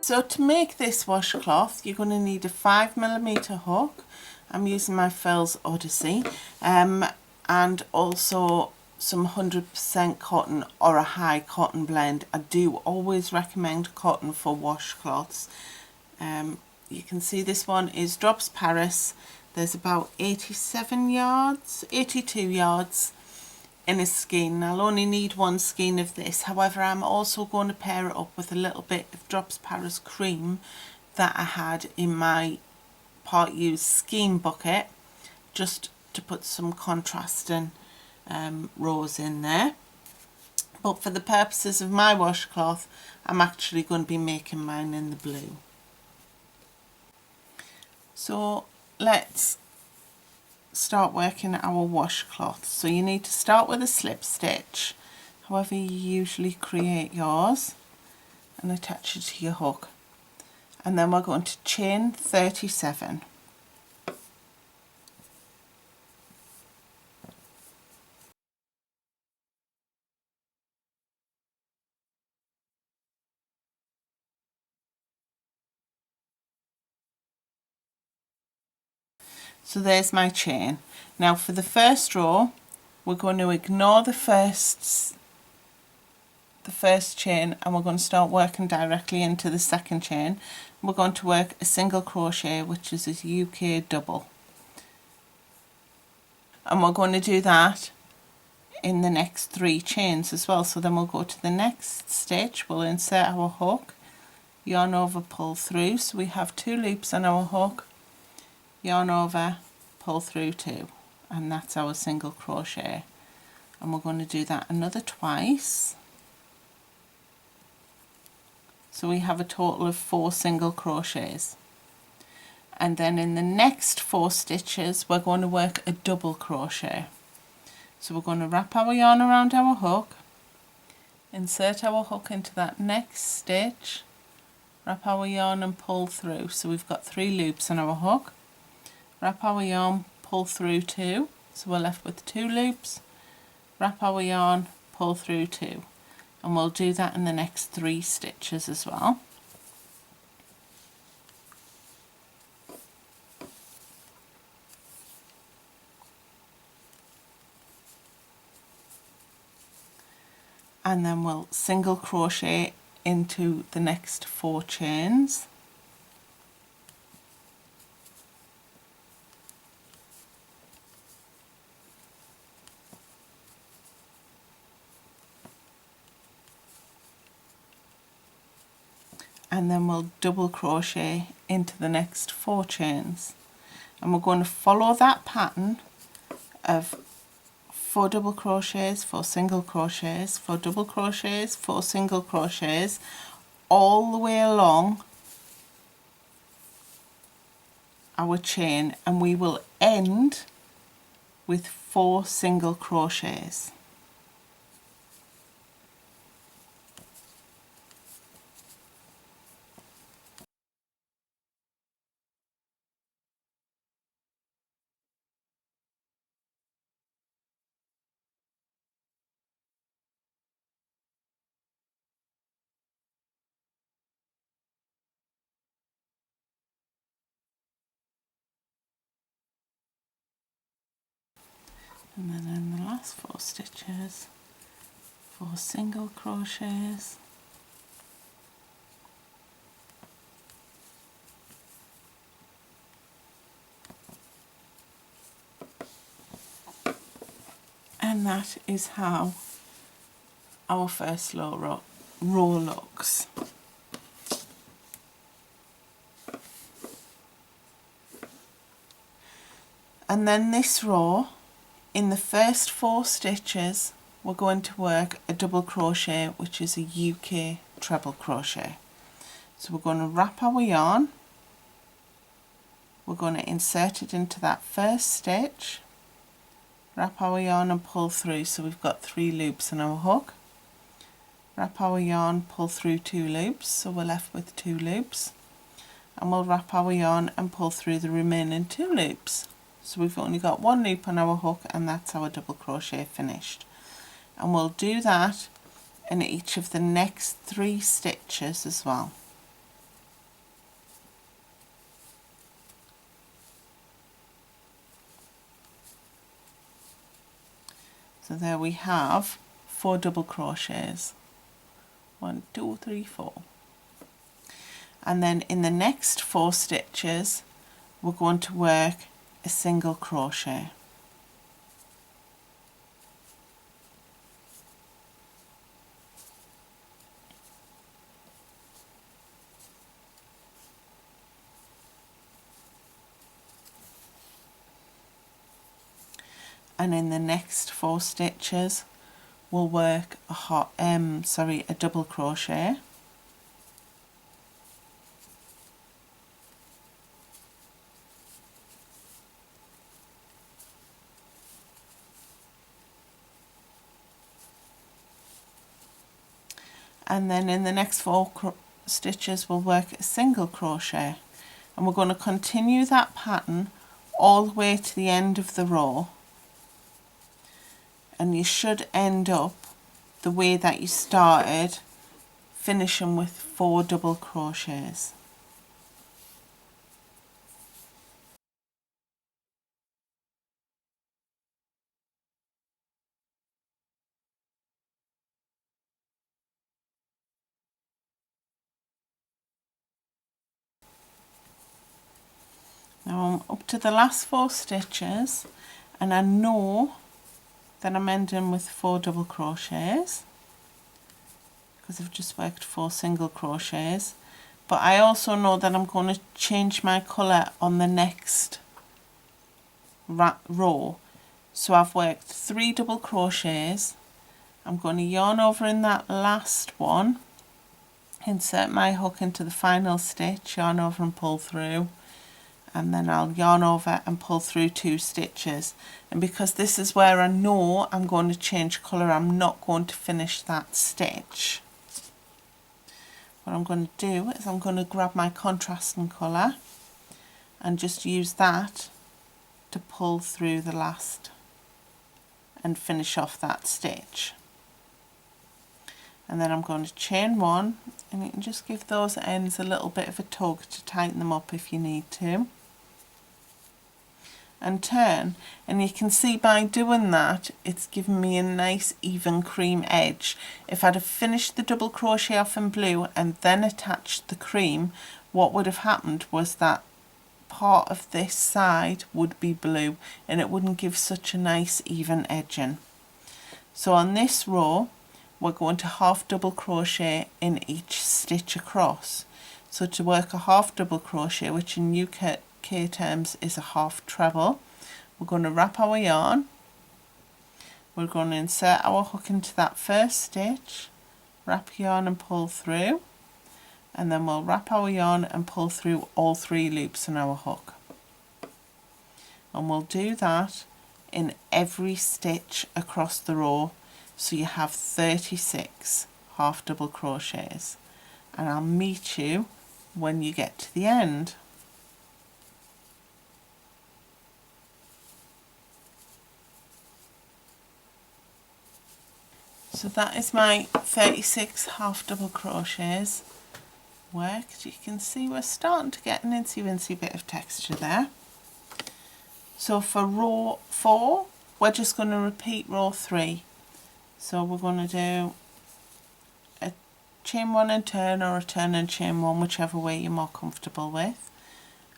So to make this washcloth, you're going to need a 5mm hook. I'm using my Furls Odyssey, and also some 100% cotton or a high cotton blend. I do always recommend cotton for washcloths. You can see this one is Drops Paris. There's about 82 yards in a skein. I'll only need one skein of this. However, I'm also going to pair it up with a little bit of Drops Paris cream that I had in my part used skein bucket, just to put some contrasting rows in there. But for the purposes of my washcloth, I'm actually going to be making mine in the blue. So let's start working our washcloth. So you need to start with a slip stitch, however you usually create yours, and attach it to your hook. And then we're going to chain 37. So there's my chain. Now for the first row, we're going to ignore the first chain, and we're going to start working directly into the second chain. We're going to work a single crochet, which is a UK double, and we're going to do that in the next 3 chains as well. So then we'll go to the next stitch, we'll insert our hook, yarn over, pull through, so we have 2 loops on our hook, yarn over, pull through 2, and that's our single crochet. And we're going to do that another twice, so we have a total of 4 single crochets. And then in the next 4 stitches we're going to work a double crochet. So we're going to wrap our yarn around our hook, insert our hook into that next stitch, wrap our yarn and pull through, so we've got 3 loops on our hook, wrap our yarn, pull through 2, so we're left with 2 loops, wrap our yarn, pull through 2, and we'll do that in the next 3 stitches as well. And then we'll single crochet into the next 4 chains. And then we'll double crochet into the next 4 chains. And we're going to follow that pattern of 4 double crochets, 4 single crochets, 4 double crochets, 4 single crochets, all the way along our chain, and we will end with 4 single crochets. And then in the last 4 stitches, 4 single crochets, and that is how our first row looks. And then this row, in the first 4 stitches, we're going to work a double crochet, which is a UK treble crochet. So we're going to wrap our yarn, we're going to insert it into that first stitch, wrap our yarn and pull through, so we've got 3 loops on our hook, wrap our yarn, pull through 2 loops, so we're left with 2 loops, and we'll wrap our yarn and pull through the remaining 2 loops. So we've only got 1 loop on our hook, and that's our double crochet finished. And we'll do that in each of the next 3 stitches as well. So there we have 4 double crochets. 1, 2, 3, 4. And then in the next 4 stitches we're going to work a single crochet. And in the next 4 stitches we'll work a double crochet, and then in the next 4 stitches we'll work a single crochet, and we're going to continue that pattern all the way to the end of the row, and you should end up the way that you started, finishing with 4 double crochets. Now I'm up to the last 4 stitches, and I know that I'm ending with 4 double crochets because I've just worked 4 single crochets, but I also know that I'm going to change my colour on the next row. So I've worked 3 double crochets. I'm going to yarn over in that last one, insert my hook into the final stitch, yarn over and pull through, and then I'll yarn over and pull through 2 stitches. And because this is where I know I'm going to change colour, I'm not going to finish that stitch. What I'm going to do is I'm going to grab my contrasting colour and just use that to pull through the last and finish off that stitch. And then I'm going to chain 1, and you can just give those ends a little bit of a tug to tighten them up if you need to, and turn, and you can see by doing that it's given me a nice even cream edge. If I'd have finished the double crochet off in blue and then attached the cream, what would have happened was that part of this side would be blue and it wouldn't give such a nice even edging. So on this row we're going to half double crochet in each stitch across. So to work a half double crochet, which in UK terms is a half treble, we're going to wrap our yarn, we're going to insert our hook into that first stitch, wrap yarn and pull through, and then we'll wrap our yarn and pull through all 3 loops in our hook. And we'll do that in every stitch across the row, so you have 36 half double crochets, and I'll meet you when you get to the end. So that is my 36 half double crochets worked. You can see we're starting to get an incy bit of texture there. So for row 4 we're just going to repeat row 3. So we're going to do a chain 1 and turn, or a turn and chain 1, whichever way you're more comfortable with,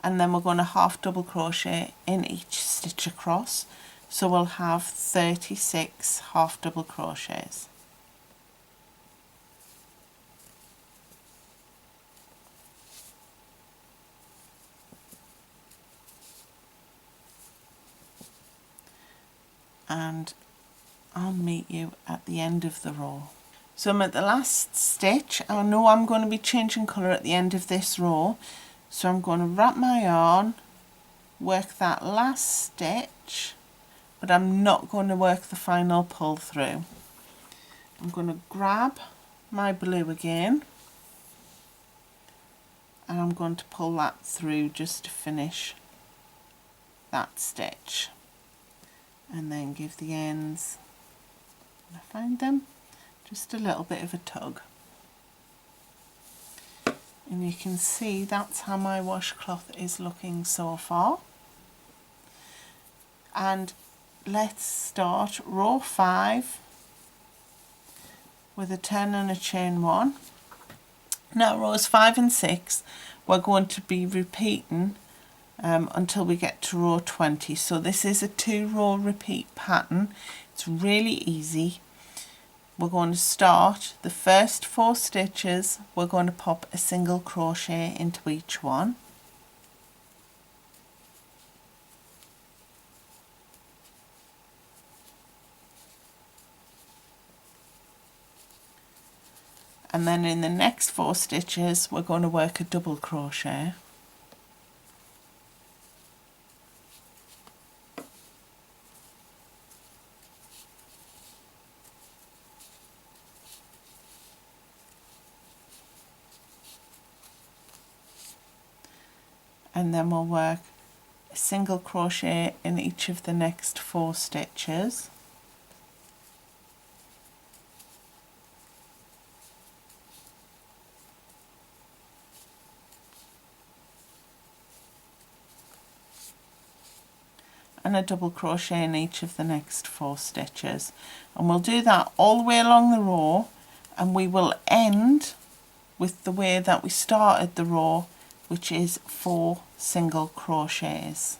and then we're going to half double crochet in each stitch across. So we'll have 36 half double crochets. And I'll meet you at the end of the row. So I'm at the last stitch. I know I'm going to be changing colour at the end of this row, so I'm going to wrap my yarn, work that last stitch, but I'm not going to work the final pull through. I'm going to grab my blue again, and I'm going to pull that through just to finish that stitch, and then give the ends, when I find them, just a little bit of a tug. And you can see that's how my washcloth is looking so far. And let's start row 5 with a turn and a chain 1. Now rows 5 and 6 we're going to be repeating until we get to row 20. So this is a 2-row repeat pattern. It's really easy. We're going to start the first 4 stitches, we're going to pop a single crochet into each one. And then in the next 4 stitches we're going to work a double crochet. And then we'll work a single crochet in each of the next 4 stitches. And a double crochet in each of the next 4 stitches, and we'll do that all the way along the row, and we will end with the way that we started the row, which is 4 single crochets.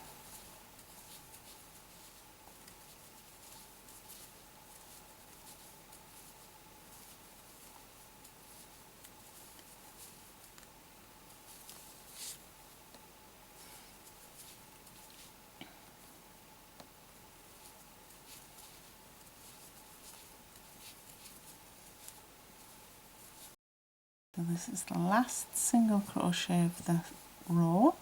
So this is the last single crochet of the row.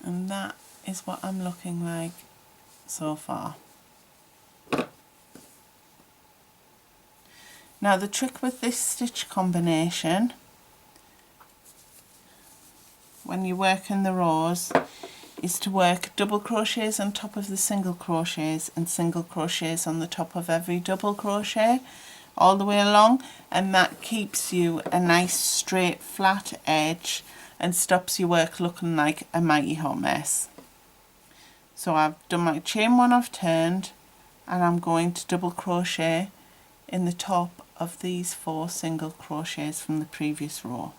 And that is what I'm looking like so far. Now the trick with this stitch combination, when you work in the rows, is to work double crochets on top of the single crochets and single crochets on the top of every double crochet all the way along, and that keeps you a nice straight flat edge and stops your work looking like a mighty hot mess. So I've done my chain 1, I've turned, and I'm going to double crochet in the top of these 4 single crochets from the previous row.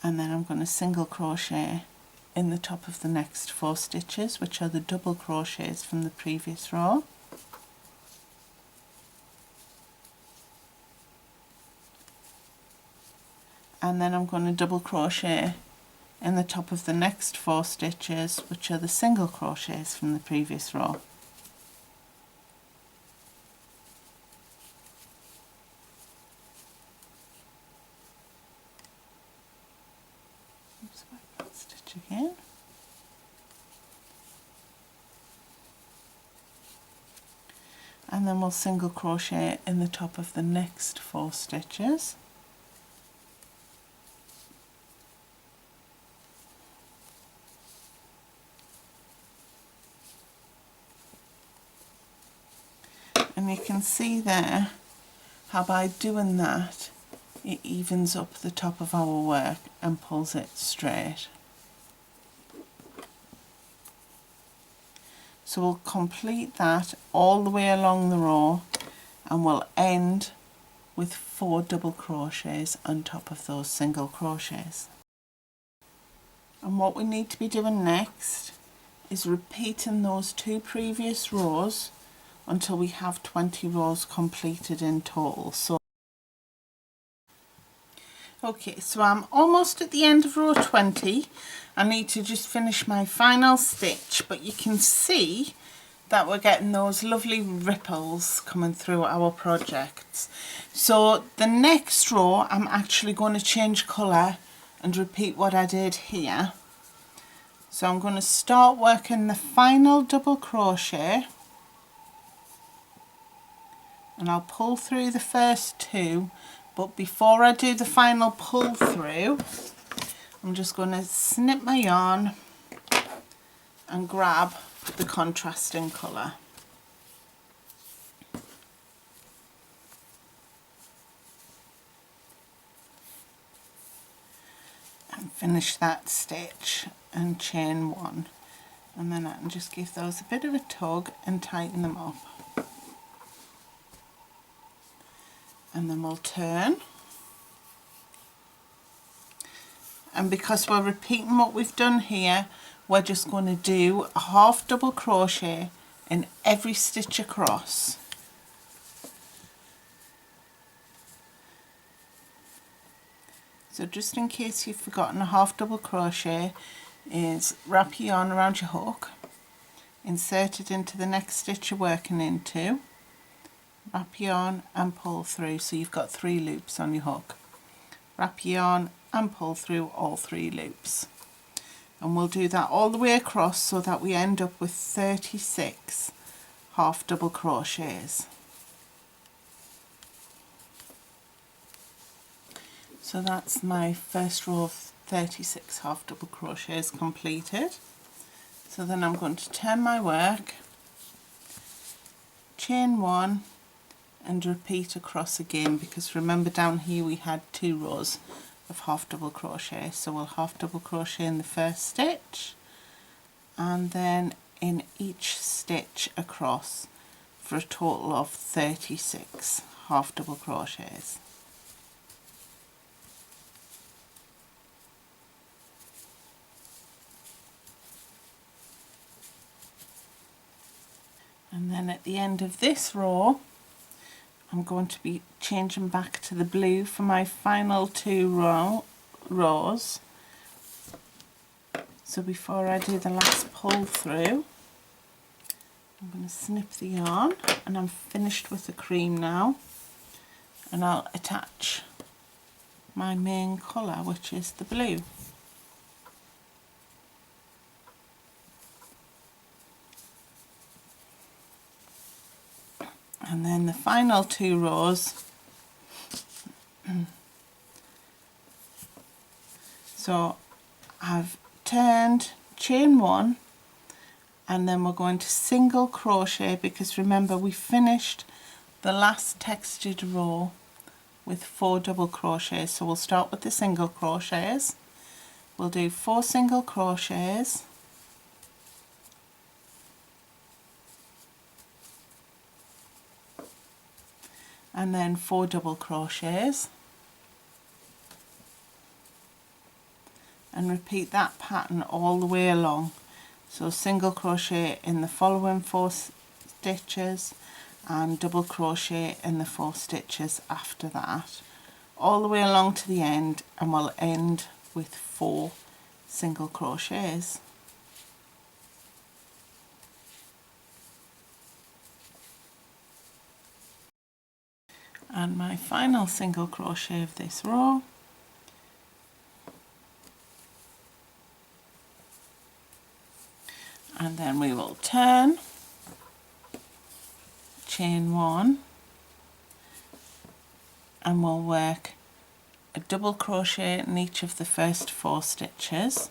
And then I'm going to single crochet in the top of the next 4 stitches, which are the double crochets from the previous row. And then I'm going to double crochet in the top of the next 4 stitches, which are the single crochets from the previous row. Stitch again. And then we'll single crochet in the top of the next 4 stitches. And you can see there how by doing that it evens up the top of our work and pulls it straight. So we'll complete that all the way along the row, and we'll end with 4 double crochets on top of those single crochets. And what we need to be doing next is repeating those 2 previous rows until we have 20 rows completed in total. Okay, so I'm almost at the end of row 20. I need to just finish my final stitch, but you can see that we're getting those lovely ripples coming through our projects. So the next row I'm actually going to change colour and repeat what I did here. So I'm going to start working the final double crochet, and I'll pull through the first 2. But before I do the final pull through, I'm just going to snip my yarn and grab the contrasting colour. And finish that stitch and chain 1, and then I can just give those a bit of a tug and tighten them up, and then we'll turn. And because we're repeating what we've done here, we're just going to do a half double crochet in every stitch across. So just in case you've forgotten, a half double crochet is wrap your yarn around your hook, insert it into the next stitch you're working into, wrap your yarn and pull through, so you've got 3 loops on your hook. Wrap your yarn and pull through all 3 loops. And we'll do that all the way across so that we end up with 36 half double crochets. So that's my first row of 36 half double crochets completed. So then I'm going to turn my work, chain 1 and repeat across again, because remember down here we had 2 rows of half double crochet. So we'll half double crochet in the first stitch and then in each stitch across for a total of 36 half double crochets. And then at the end of this row, I'm going to be changing back to the blue for my final 2 rows. So before I do the last pull through, I'm going to snip the yarn, and I'm finished with the cream now. And I'll attach my main colour, which is the blue. And then the final 2 rows, so I've turned, chain 1, and then we're going to single crochet, because remember we finished the last textured row with 4 double crochets. So we'll start with the single crochets. We'll do 4 single crochets, and then 4 double crochets, and repeat that pattern all the way along. So single crochet in the following 4 stitches and double crochet in the 4 stitches after that, all the way along to the end, and we'll end with 4 single crochets. And my final single crochet of this row, and then we will turn, chain 1, and we'll work a double crochet in each of the first 4 stitches,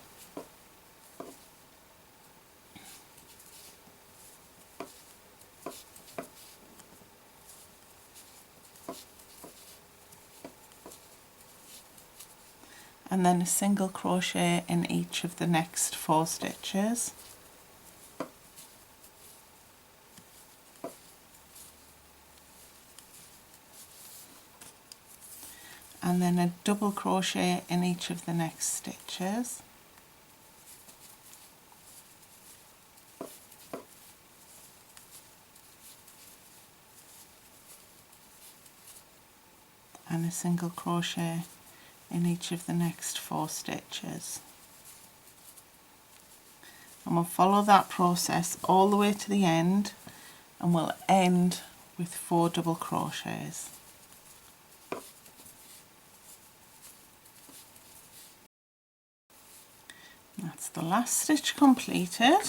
and then a single crochet in each of the next 4 stitches, and then a double crochet in each of the next stitches, and a single crochet in each of the next 4 stitches. And we'll follow that process all the way to the end, and we'll end with 4 double crochets. That's the last stitch completed.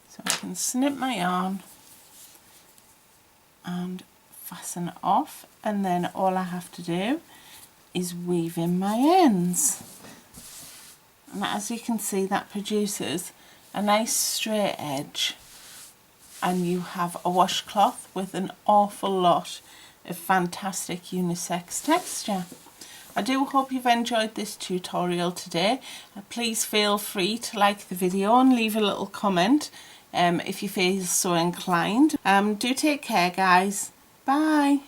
So I can snip my yarn and fasten it off, and then all I have to do is weave in my ends. And as you can see, that produces a nice straight edge, and you have a washcloth with an awful lot of fantastic unisex texture. I do hope you've enjoyed this tutorial today. Please feel free to like the video and leave a little comment if you feel so inclined. Do take care, guys. Bye.